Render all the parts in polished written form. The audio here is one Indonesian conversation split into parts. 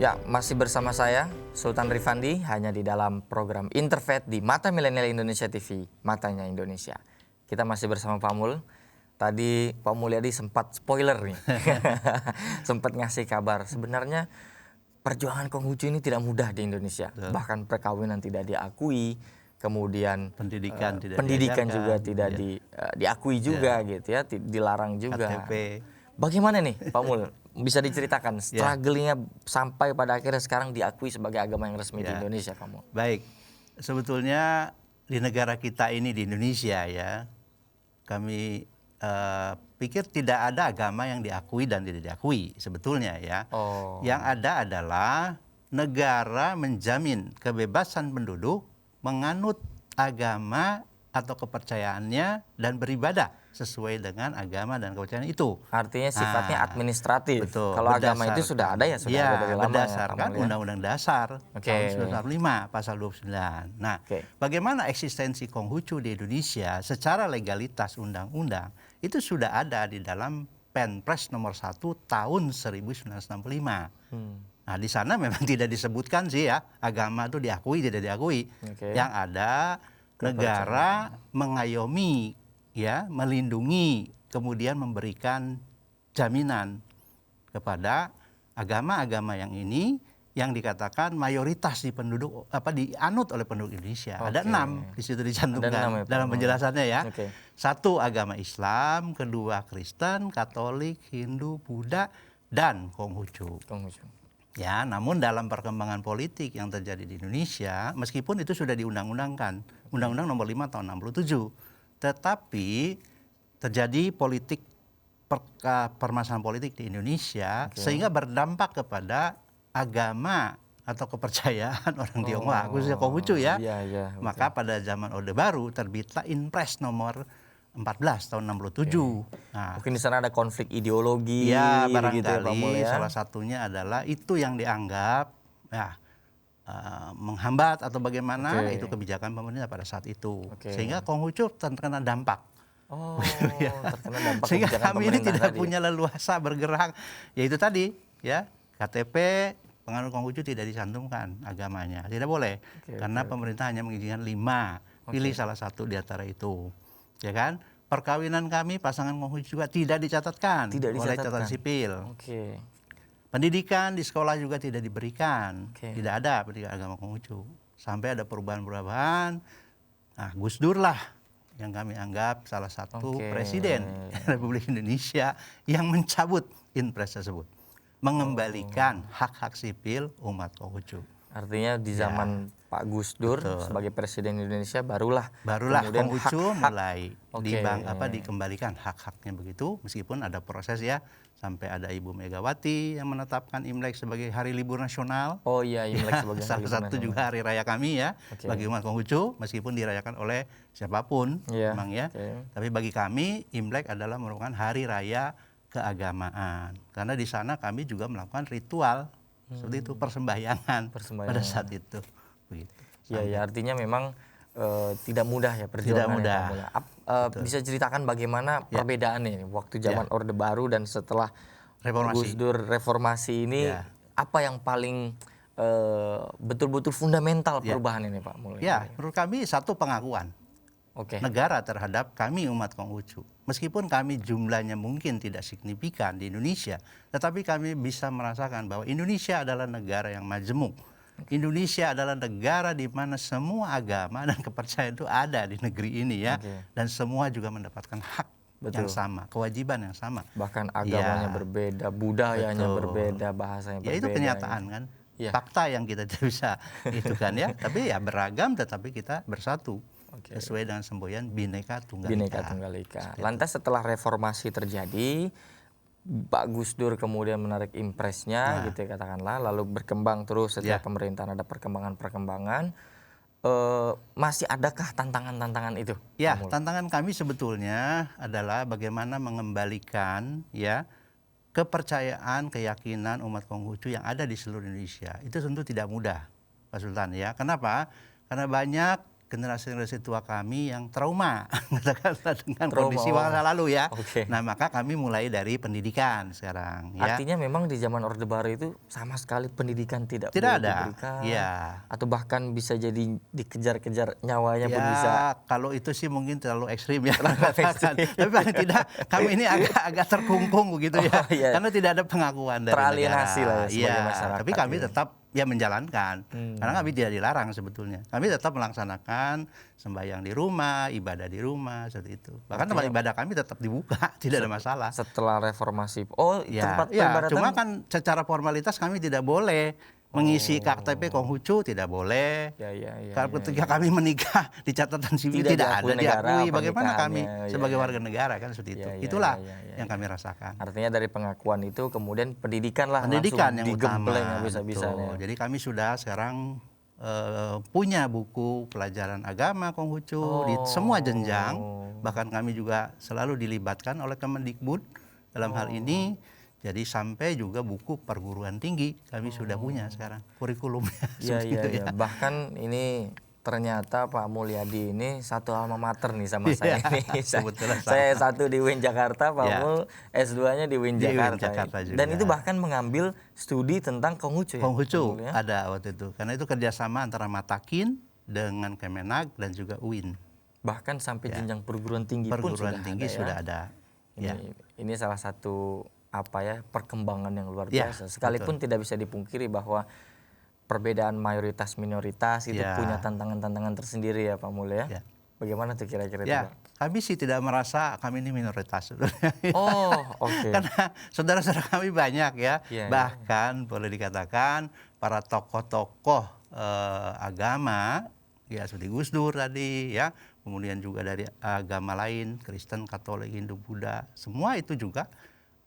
Ya, masih bersama saya, Sultan Rifandi, hanya di dalam program Interfaith di Mata Milenial Indonesia TV, Matanya Indonesia. Kita masih bersama Pak Mul. Tadi Pak Mulyadi sempat spoiler nih, sempat ngasih kabar. Sebenarnya perjuangan Konghucu ini tidak mudah di Indonesia. Bahkan perkawinan tidak diakui, kemudian pendidikan juga tidak diakui juga gitu ya, dilarang juga. KTP. Bagaimana nih Pak Mul? Bisa diceritakan struggle-nya sampai pada akhirnya sekarang diakui sebagai agama yang resmi di Indonesia, Pak Mul? Baik, sebetulnya di negara kita ini di Indonesia ya, kami pikir tidak ada agama yang diakui dan tidak diakui sebetulnya ya. Yang ada adalah negara menjamin kebebasan penduduk menganut agama atau kepercayaannya dan beribadah sesuai dengan agama dan kepercayaan itu. Artinya sifatnya administratif. Betul. Kalau agama itu sudah ada ya, sudah ada dari lama berdasarkan ya, Undang-Undang Dasar tahun 1945 pasal 29. Nah, bagaimana eksistensi Konghucu di Indonesia secara legalitas undang-undang itu sudah ada di dalam Perpres nomor 1 tahun 1965. Nah, di sana memang tidak disebutkan sih ya agama itu diakui tidak diakui. Yang ada negara mengayomi ya, melindungi, kemudian memberikan jaminan kepada agama-agama yang ini yang dikatakan mayoritas di penduduk dianut oleh penduduk Indonesia. Ada 6 di situ dicantumkan dalam penjelasannya ya. 1 agama Islam, 2 Kristen, Katolik, Hindu, Buddha, dan Konghucu. Ya, namun dalam perkembangan politik yang terjadi di Indonesia, meskipun itu sudah diundang-undangkan, Undang-Undang Nomor 5 tahun 67, tetapi terjadi permasalahan politik di Indonesia sehingga berdampak kepada agama atau kepercayaan orang Tionghoa, khususnya Konghucu ya. Maka pada zaman Orde Baru terbitlah Inpres nomor 14 tahun 67. Nah, mungkin di sana ada konflik ideologi. Ya, barangkali salah satunya adalah itu yang dianggap menghambat atau bagaimana itu kebijakan pemerintah pada saat itu. Sehingga Konghucu terkena dampak. Terkena dampak sehingga kami ini tidak tadi punya leluasa bergerak. Ya itu tadi ya, KTP penganut Konghucu tidak dicantumkan agamanya. Tidak boleh. Karena pemerintah hanya mengizinkan 5. Pilih salah satu di antara itu. Ya kan? Perkawinan kami pasangan Konghucu juga tidak dicatatkan oleh catatan sipil. Pendidikan di sekolah juga tidak diberikan. Tidak ada pendidikan agama Konghucu. Sampai ada perubahan-perubahan. Nah, Gus Dur lah yang kami anggap salah satu presiden Republik Indonesia yang mencabut Inpres tersebut. Mengembalikan hak-hak sipil umat Konghucu. Artinya di zaman Pak Gus Dur sebagai Presiden Indonesia barulah Konghucu mulai dikembalikan hak-haknya begitu, meskipun ada proses ya sampai ada Ibu Megawati yang menetapkan Imlek sebagai hari libur nasional. Imlek sebagai salah satu juga hari raya kami ya bagi umat Konghucu, meskipun dirayakan oleh siapapun memang ya. Tapi bagi kami Imlek adalah merupakan hari raya keagamaan karena di sana kami juga melakukan ritual seperti itu, persembahyangan pada saat itu. Begitu. Ya, artinya memang tidak mudah ya perjuangan. Tidak mudah. Bisa ceritakan bagaimana perbedaannya waktu zaman Orde Baru dan setelah Gus Dur reformasi ini, apa yang paling betul-betul fundamental perubahan ini Pak Mulya? Ya, menurut kami satu pengakuan negara terhadap kami umat Konghucu. Meskipun kami jumlahnya mungkin tidak signifikan di Indonesia, tetapi kami bisa merasakan bahwa Indonesia adalah negara yang majemuk. Indonesia adalah negara di mana semua agama dan kepercayaan itu ada di negeri ini ya. Dan semua juga mendapatkan hak yang sama, kewajiban yang sama. Bahkan agamanya berbeda, budayanya berbeda, bahasanya berbeda. Ya itu kenyataan kan. Fakta yang kita tidak bisa itu kan ya. Tapi ya beragam tetapi kita bersatu. Sesuai dengan semboyan Bhinneka Tunggal Ika. Lantas setelah reformasi terjadi, Pak Gus Dur kemudian menarik impresnya gitu ya katakanlah, lalu berkembang terus setiap pemerintahan ada perkembangan-perkembangan. Masih adakah tantangan-tantangan itu? Ya, tantangan kami sebetulnya adalah bagaimana mengembalikan ya kepercayaan, keyakinan umat Konghucu yang ada di seluruh Indonesia. Itu tentu tidak mudah, Pak Sultan ya. Kenapa? Karena banyak generasi tua kami yang trauma katakanlah dengan Trauma, kondisi oh. masa lalu ya. Oke. Nah, maka kami mulai dari pendidikan sekarang ya. Artinya memang di zaman Orde Baru itu sama sekali pendidikan tidak boleh Tidak ada. diberikan. Iya. Atau bahkan bisa jadi dikejar-kejar nyawanya pun Ya, bisa. kalau itu sih mungkin terlalu ekstrim ya. ekstrim. Tapi paling tidak kami ini agak terkungkung begitu ya. Oh, iya. Karena tidak ada pengakuan dari Teralienasi negara. lah ya sebagai Iya, masyarakat. tapi kami gitu. tetap ya menjalankan. Karena kami tidak dilarang sebetulnya. Kami tetap melaksanakan sembahyang di rumah, ibadah di rumah, seperti itu. Bahkan tempat ibadah kami tetap dibuka, tidak ada masalah. Setelah reformasi. Oh, Ya, tempat ya, peribadatan. cuma kan secara formalitas kami tidak boleh mengisi KTP Konghucu, tidak boleh. Ya, ya, ya, Kalau ya, ketika kami menikah di catatan sipil Tidak tidak diakui ada negara diakui. Bagaimana kami pernikahannya, sebagai ya, warga negara kan seperti itu. Ya, ya, Itulah ya, ya, yang kami rasakan. Artinya dari pengakuan itu kemudian pendidikan lah Pendidikan langsung yang utama. digembleng habis-habisannya. Betul. Jadi kami sudah sekarang punya buku pelajaran agama Konghucu di semua jenjang. Bahkan kami juga selalu dilibatkan oleh Kemendikbud dalam hal ini. Jadi sampai juga buku perguruan tinggi kami sudah punya sekarang kurikulumnya. Iya, seperti iya, itu iya. Bahkan ini ternyata Pak Mulyadi ini satu alma mater nih sama saya ini. Kebetulan Saya satu di UIN Jakarta, Pak Ya. Mul S2-nya di UIN Di UIN Jakarta. Jakarta juga. Dan itu bahkan mengambil studi tentang Konghucu ya. Konghucu Pak Mul, ya? ada waktu itu. Karena itu kerjasama antara Matakin dengan Kemenag dan juga UIN. Bahkan sampai jenjang perguruan tinggi pun Perguruan tinggi sudah ada. Ini salah satu perkembangan yang luar Ya, biasa. Sekalipun tidak bisa dipungkiri bahwa perbedaan mayoritas minoritas itu Ya. punya tantangan-tantangan tersendiri ya Pak Mul ya. Ya. Bagaimana tuh kira-kira itu, Ya, Pak? kami sih tidak merasa kami ini minoritas sebenarnya. Oh, oke. Karena saudara-saudara kami banyak ya. Iya, Bahkan boleh dikatakan para tokoh-tokoh agama ya seperti Gus Dur tadi ya, kemudian juga dari agama lain, Kristen, Katolik, Hindu, Buddha, semua itu juga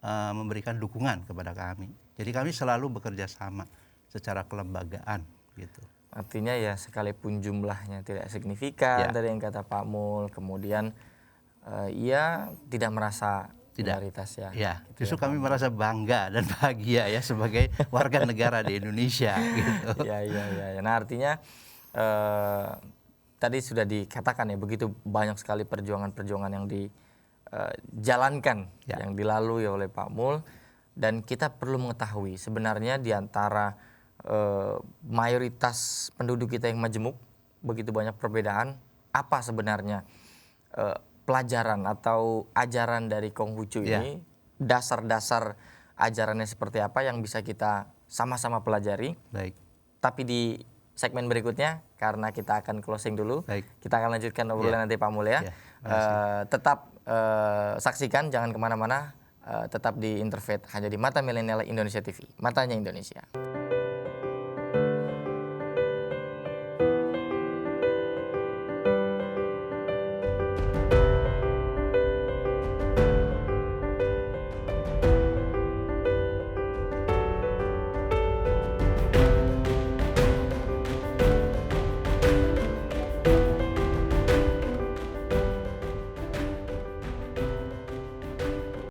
memberikan dukungan kepada kami. Jadi kami selalu bekerja sama secara kelembagaan gitu. Artinya ya sekalipun jumlahnya tidak signifikan Ya. dari yang kata Pak Mul, kemudian ia tidak merasa minoritas ya. Ya, Gitu justru ya, kami merasa bangga dan bahagia ya sebagai warga negara di Indonesia gitu. Iya, iya, iya. Nah, artinya tadi sudah dikatakan ya begitu banyak sekali perjuangan-perjuangan yang dijalankan, Ya. yang dilalui oleh Pak Mul, dan kita perlu mengetahui sebenarnya di antara mayoritas penduduk kita yang majemuk, begitu banyak perbedaan, apa sebenarnya pelajaran atau ajaran dari Konghucu Ya. ini, dasar-dasar ajarannya seperti apa yang bisa kita sama-sama pelajari. Baik. Tapi di segmen berikutnya, karena kita akan closing dulu, Baik. kita akan lanjutkan obrolan nanti Pak Mul ya. Ya, makasih. Tetap saksikan, jangan kemana-mana, tetap di Interfaith hanya di Mata Milenial Indonesia TV, matanya Indonesia.